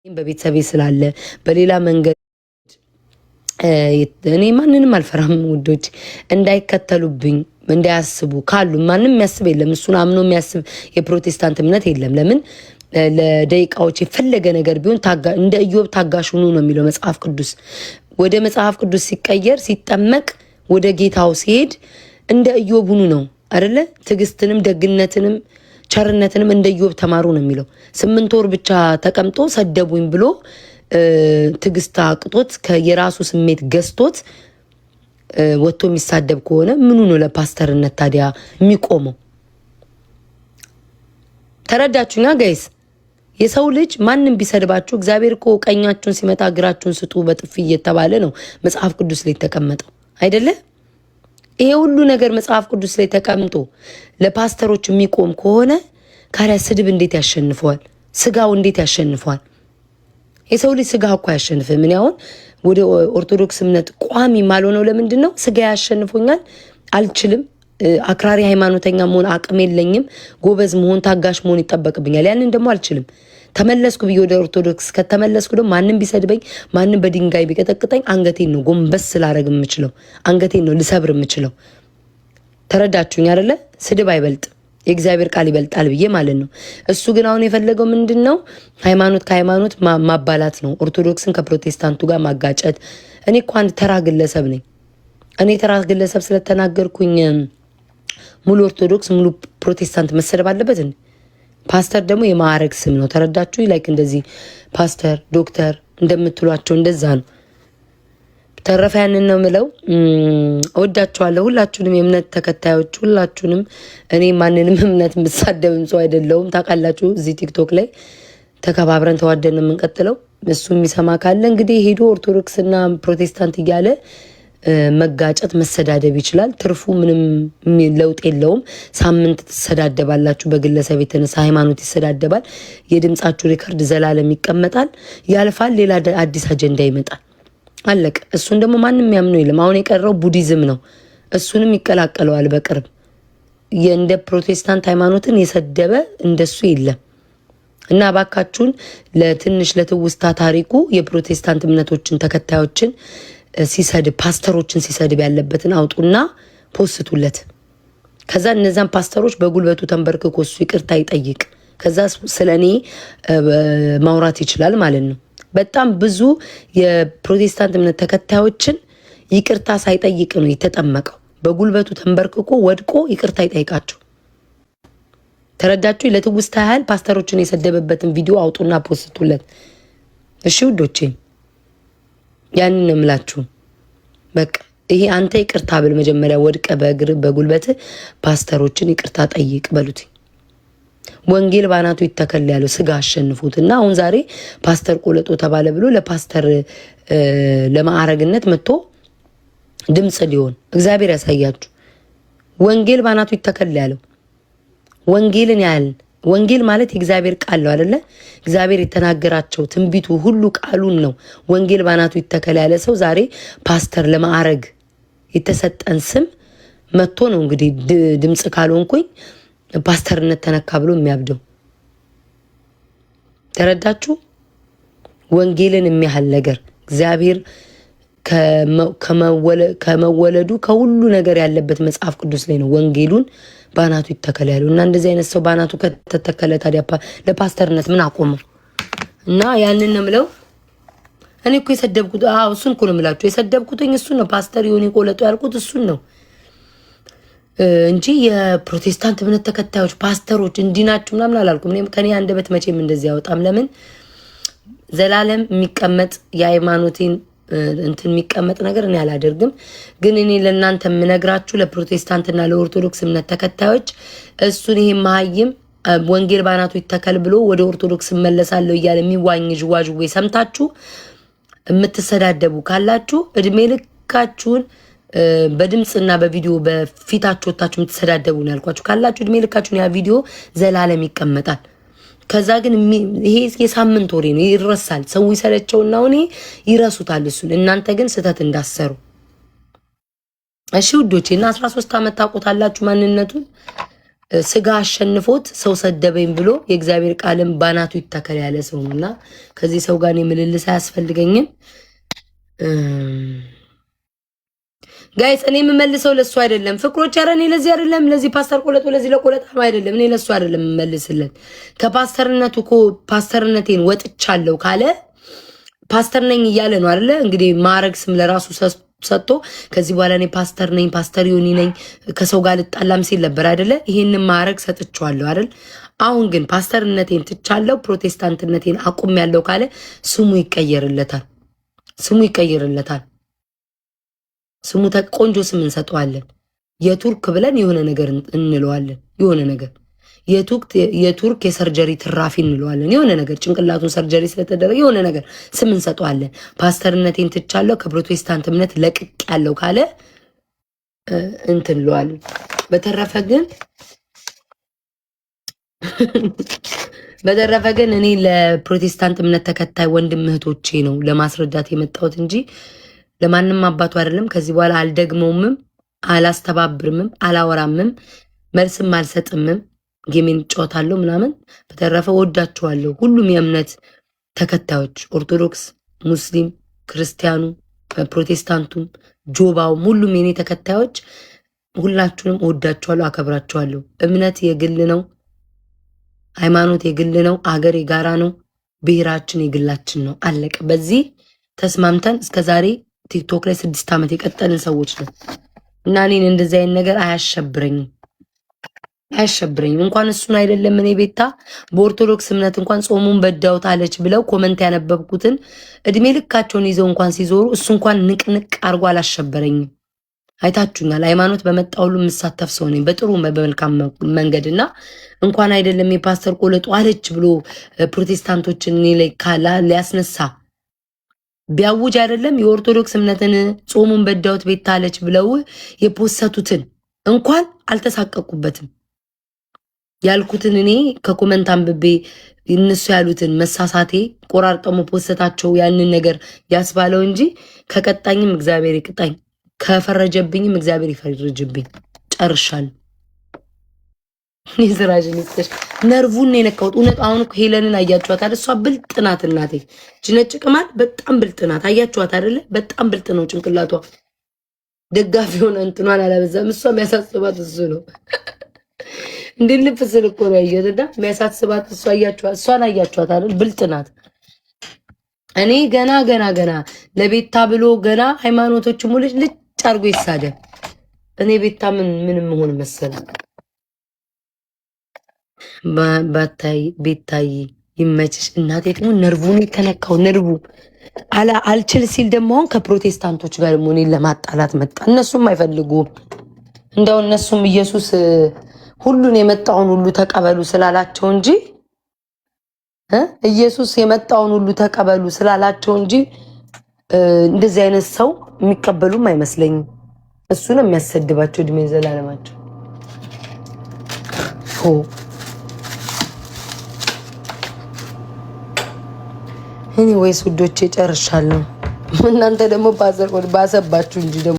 በቤተሰቤ ስላለ በሌላ መንገድ እኔ ማንንም አልፈራም ውዶች። እንዳይከተሉብኝ እንዳያስቡ ካሉ ማንም የሚያስብ የለም። እሱን አምኖ የሚያስብ የፕሮቴስታንት እምነት የለም። ለምን ለደቂቃዎች የፈለገ ነገር ቢሆን እንደ ኢዮብ ታጋሽ ሁኑ ነው የሚለው መጽሐፍ ቅዱስ። ወደ መጽሐፍ ቅዱስ ሲቀየር ሲጠመቅ ወደ ጌታው ሲሄድ እንደ ኢዮብ ሁኑ ነው አይደለ? ትዕግስትንም ደግነትንም ቸርነትንም እንደ ኢዮብ ተማሩ ነው የሚለው። 8 ወር ብቻ ተቀምጦ ሰደቡኝ ብሎ ትዕግስት አቅቶት የራሱ ስሜት ገዝቶት ወጥቶ የሚሳደብ ከሆነ ምኑ ነው ለፓስተርነት ታዲያ የሚቆመው? ተረዳችሁኛ ጋይስ? የሰው ልጅ ማንም ቢሰድባችሁ እግዚአብሔር እኮ ቀኛችሁን ሲመታ እግራችሁን ስጡ በጥፊ እየተባለ ነው መጽሐፍ ቅዱስ ላይ ተቀመጠው አይደለ? ይሄ ሁሉ ነገር መጽሐፍ ቅዱስ ላይ ተቀምጦ ለፓስተሮች የሚቆም ከሆነ ካሪያ ስድብ እንዴት ያሸንፈዋል? ስጋው እንዴት ያሸንፈዋል? የሰው ልጅ ስጋ እኮ ያሸንፍም። ምን ያውን ወደ ኦርቶዶክስ እምነት ቋሚ ማልሆነው ለምንድን ነው? ስጋ ያሸንፎኛል፣ አልችልም፣ አክራሪ ሃይማኖተኛ መሆን አቅም የለኝም፣ ጎበዝ መሆን ታጋሽ መሆን ይጠበቅብኛል። ያንን ደግሞ አልችልም። ተመለስኩ ብዬ ወደ ኦርቶዶክስ ከተመለስኩ ደግሞ ማንም ቢሰድበኝ ማንም በድንጋይ ቢቀጠቅጠኝ አንገቴን ነው ጎንበስ ስላረግ የምችለው፣ አንገቴን ነው ልሰብር የምችለው። ተረዳችሁኝ አይደለ? ስድብ አይበልጥም፣ የእግዚአብሔር ቃል ይበልጣል ብዬ ማለት ነው። እሱ ግን አሁን የፈለገው ምንድን ነው? ሃይማኖት ከሃይማኖት ማባላት ነው፣ ኦርቶዶክስን ከፕሮቴስታንቱ ጋር ማጋጨት። እኔ እኮ አንድ ተራ ግለሰብ ነኝ። እኔ ተራ ግለሰብ ስለተናገርኩኝ ሙሉ ኦርቶዶክስ ሙሉ ፕሮቴስታንት መሰደብ አለበት? ፓስተር ደግሞ የማዕረግ ስም ነው። ተረዳችሁ? ላይክ እንደዚህ ፓስተር ዶክተር እንደምትሏቸው እንደዛ ነው። ተረፈ ያንን ነው ምለው። እወዳችኋለሁ ሁላችሁንም የእምነት ተከታዮች ሁላችሁንም። እኔ ማንንም እምነት የምሳደብም ሰው አይደለሁም ታውቃላችሁ። እዚህ ቲክቶክ ላይ ተከባብረን ተዋደን የምንቀጥለው። እሱ የሚሰማ ካለ እንግዲህ ሄዶ ኦርቶዶክስና ፕሮቴስታንት እያለ መጋጨት መሰዳደብ ይችላል። ትርፉ ምንም ለውጥ የለውም። ሳምንት ትሰዳደባላችሁ፣ በግለሰብ የተነሳ ሃይማኖት ይሰዳደባል። የድምጻችሁ ሪከርድ ዘላለም ይቀመጣል፣ ያልፋል፣ ሌላ አዲስ አጀንዳ ይመጣል። አለቀ። እሱን ደግሞ ማንም ያምነው የለም። አሁን የቀረው ቡዲዝም ነው። እሱንም ይቀላቀለዋል በቅርብ። እንደ ፕሮቴስታንት ሃይማኖትን የሰደበ እንደሱ የለም። እና ባካችሁን ለትንሽ ለትውስታ ታሪኩ የፕሮቴስታንት እምነቶችን ተከታዮችን ሲሰድብ ፓስተሮችን ሲሰድብ ያለበትን አውጡና ፖስቱለት። ከዛ እነዛን ፓስተሮች በጉልበቱ ተንበርክኮ እሱ ይቅርታ ይጠይቅ። ከዛ ስለኔ ማውራት ይችላል ማለት ነው። በጣም ብዙ የፕሮቴስታንት እምነት ተከታዮችን ይቅርታ ሳይጠይቅ ነው የተጠመቀው። በጉልበቱ ተንበርክኮ ወድቆ ይቅርታ ይጠይቃቸው። ተረዳችሁ? ለትውስታ ያህል ፓስተሮችን የሰደበበትን ቪዲዮ አውጡና ፖስቱለት። እሺ ውዶቼ፣ ያንን ነው የምላችሁ። በቃ ይሄ አንተ ይቅርታ ብል መጀመሪያ ወድቀ በእግር በጉልበት ፓስተሮችን ይቅርታ ጠይቅ በሉት። ወንጌል ባናቱ ይተከል ያለው ስጋ አሸንፉት እና አሁን ዛሬ ፓስተር ቆለጦ ተባለ ብሎ ለፓስተር ለማዕረግነት መጥቶ ድምጽ ሊሆን እግዚአብሔር ያሳያችሁ። ወንጌል ባናቱ ይተከል ያለው ወንጌልን ያህል ወንጌል ማለት የእግዚአብሔር ቃል ነው አይደለ? እግዚአብሔር የተናገራቸው ትንቢቱ ሁሉ ቃሉን ነው። ወንጌል ባናቱ ይተከል ያለ ሰው ዛሬ ፓስተር ለማዕረግ የተሰጠን ስም መጥቶ ነው እንግዲህ ድምጽ ካልሆንኩኝ ፓስተርነት ተነካ ብሎ የሚያብደው። ተረዳችሁ? ወንጌልን የሚያህል ነገር እግዚአብሔር ከመወለዱ ከሁሉ ነገር ያለበት መጽሐፍ ቅዱስ ላይ ነው ወንጌሉን ባናቱ ይተከል ያለው እና እንደዚህ አይነት ሰው ባናቱ ከተተከለ ታዲያ ለፓስተርነት ምን አቆመው? እና ያንን ነው የምለው። እኔ እኮ የሰደብኩት እሱን እኮ ነው የምላችሁ። የሰደብኩትኝ እሱን ነው። ፓስተር የሆነ ቆለጡ ያልኩት እሱን ነው እንጂ የፕሮቴስታንት እምነት ተከታዮች ፓስተሮች እንዲናችሁ ምናምን አላልኩም። እኔም ከኔ አንደበት መቼም እንደዚህ ያወጣም። ለምን ዘላለም የሚቀመጥ የሃይማኖቴን እንትን የሚቀመጥ ነገር እኔ አላደርግም። ግን እኔ ለእናንተ የምነግራችሁ ለፕሮቴስታንትና ለኦርቶዶክስ እምነት ተከታዮች እሱን ይሄ መሀይም ወንጌል ባናቱ ይተከል ብሎ ወደ ኦርቶዶክስ መለሳለሁ እያለ የሚዋኝ ዥዋዥዌ ሰምታችሁ የምትሰዳደቡ ካላችሁ እድሜ ልካችሁን በድምጽና በቪዲዮ በፊታችሁ ወጣችሁ የምትሰዳደቡ ነው ያልኳችሁ ካላችሁ እድሜ ልካችሁን ያ ቪዲዮ ዘላለም ይቀመጣል። ከዛ ግን ይሄ የሳምንት ወሬ ነው፣ ይረሳል። ሰው ይሰለቸውና አሁን ይረሱታል እሱን። እናንተ ግን ስተት እንዳሰሩ እሺ ውዶቼ። እና 13 ዓመት ታውቁታላችሁ ማንነቱን። ስጋ አሸንፎት ሰው ሰደበኝ ብሎ የእግዚአብሔር ቃልም ባናቱ ይተከል ያለ ሰው ነውና ከዚህ ሰው ጋር ምልልስ አያስፈልገኝም። ጋይስ እኔ የምመልሰው ለሱ አይደለም። ፍቅሮች ኧረ እኔ ለዚህ አይደለም፣ ለዚህ ፓስተር ቆለጡ ለዚህ ለቆለጣም አይደለም። እኔ ለሱ አይደለም የምመልስለት። ከፓስተርነቱ እኮ ፓስተርነቴን ወጥቻለሁ ካለ ፓስተር ነኝ እያለ ነው አይደለ? እንግዲህ ማዕረግ ስም ለራሱ ሰጥቶ ከዚህ በኋላ እኔ ፓስተር ነኝ ፓስተር ዮኒ ነኝ ከሰው ጋር ልጣላም ሲል ነበር አይደለ? ይሄንን ማዕረግ ሰጥቻለሁ አይደል? አሁን ግን ፓስተርነቴን ትቻለሁ ፕሮቴስታንትነቴን አቁሜያለሁ ካለ ስሙ ይቀየርለታል። ስሙ ይቀየርለታል። ስሙ ቆንጆ ስም እንሰጠዋለን። የቱርክ ብለን የሆነ ነገር እንለዋለን። የሆነ ነገር የቱርክ የሰርጀሪ ትራፊ እንለዋለን። የሆነ ነገር ጭንቅላቱን ሰርጀሪ ስለተደረገ የሆነ ነገር ስም እንሰጠዋለን። ፓስተርነቴን ትቻለሁ ከፕሮቴስታንት እምነት ለቅቅ ያለው ካለ እንትን እንለዋለን። በተረፈ ግን እኔ ለፕሮቴስታንት እምነት ተከታይ ወንድም እህቶቼ ነው ለማስረዳት የመጣሁት እንጂ ለማንም አባቱ አይደለም። ከዚህ በኋላ አልደግመውምም፣ አላስተባብርምም፣ አላወራምም፣ መልስም አልሰጥምም። ጌሜን ጫወታለሁ ምናምን። በተረፈ ወዳችኋለሁ ሁሉም የእምነት ተከታዮች ኦርቶዶክስ፣ ሙስሊም፣ ክርስቲያኑ፣ ፕሮቴስታንቱም፣ ጆባውም ሁሉም የኔ ተከታዮች ሁላችሁንም ወዳችኋለሁ፣ አከብራችኋለሁ። እምነት የግል ነው፣ ሃይማኖት የግል ነው፣ አገር የጋራ ነው፣ ብሔራችን የግላችን ነው። አለቀ። በዚህ ተስማምተን እስከዛሬ ቲክቶክ ላይ 6 ዓመት የቀጠልን ሰዎች ነው እና እኔን እንደዚህ አይነት ነገር አያሸብረኝም። እንኳን እሱን አይደለም እኔ ቤታ በኦርቶዶክስ እምነት እንኳን ጾሙን በዳውት አለች ብለው ኮመንት ያነበብኩትን እድሜ ልካቸውን ይዘው እንኳን ሲዞሩ እሱ እንኳን ንቅንቅ አርጎ አላሸበረኝም። አይታችሁኛል። ሃይማኖት በመጣ ሁሉ የምሳተፍ ሰው ነኝ በጥሩ በመልካም መንገድና እንኳን አይደለም የፓስተር ቆለጡ አለች ብሎ ፕሮቴስታንቶችን እኔ ላይ ሊያስነሳ ቢያውጅ አይደለም የኦርቶዶክስ እምነትን ጾሙን በዳውት ቤታ አለች ብለው የፖሰቱትን እንኳን አልተሳቀቁበትም። ያልኩትን እኔ ከኮመንት አንብቤ እነሱ ያሉትን መሳሳቴ ቆራርጠው መፖሰታቸው ያንን ነገር ያስባለው እንጂ ከቀጣኝም እግዚአብሔር ይቅጣኝ፣ ከፈረጀብኝም እግዚአብሔር ይፈርጅብኝ። ጨርሻለሁ። ይዝራጅን ይስጥሽ። ነርቡን የነካሁት እውነት። አሁን እኮ ሄለንን አያችኋት አይደል? እሷ ብልጥ ናት እናቴ። ጅነጭ ቅማል በጣም ብልጥ ናት። አያችኋት አይደለ? በጣም ብልጥ ነው ጭንቅላቷ። ደጋፊ ሆነ እንትኗን አላበዛም። እሷ የሚያሳስባት እሱ ነው። እንዴት ልፍስል እኮ ነው ያየሁትና የሚያሳስባት እሷ አያችኋት። እሷን አያችኋት አይደል? ብልጥ ናት። እኔ ገና ለቤታ ብሎ ገና ሃይማኖቶች ሙልጭ ልጭ አርጎ ይሳደብ። እኔ ቤታ ምንም መሆን መሰለ ባታይ ቤታይ ይመችሽ እናቴ። ደግሞ ነርቡን የተነካው ነርቡ አልችል ሲል ደግሞ አሁን ከፕሮቴስታንቶች ጋር ደግሞ እኔን ለማጣላት መጣ። እነሱም አይፈልጉም። እንደው እነሱም ኢየሱስ ሁሉን የመጣውን ሁሉ ተቀበሉ ስላላቸው እንጂ ኢየሱስ የመጣውን ሁሉ ተቀበሉ ስላላቸው እንጂ እንደዚህ አይነት ሰው የሚቀበሉም አይመስለኝም። እሱ ነው የሚያሰድባቸው እድሜ ዘላለማቸው። እኔ ወይስ ውዶቼ ጨርሻለሁ። እናንተ ደግሞ ባሰባችሁ እንጂ ደግሞ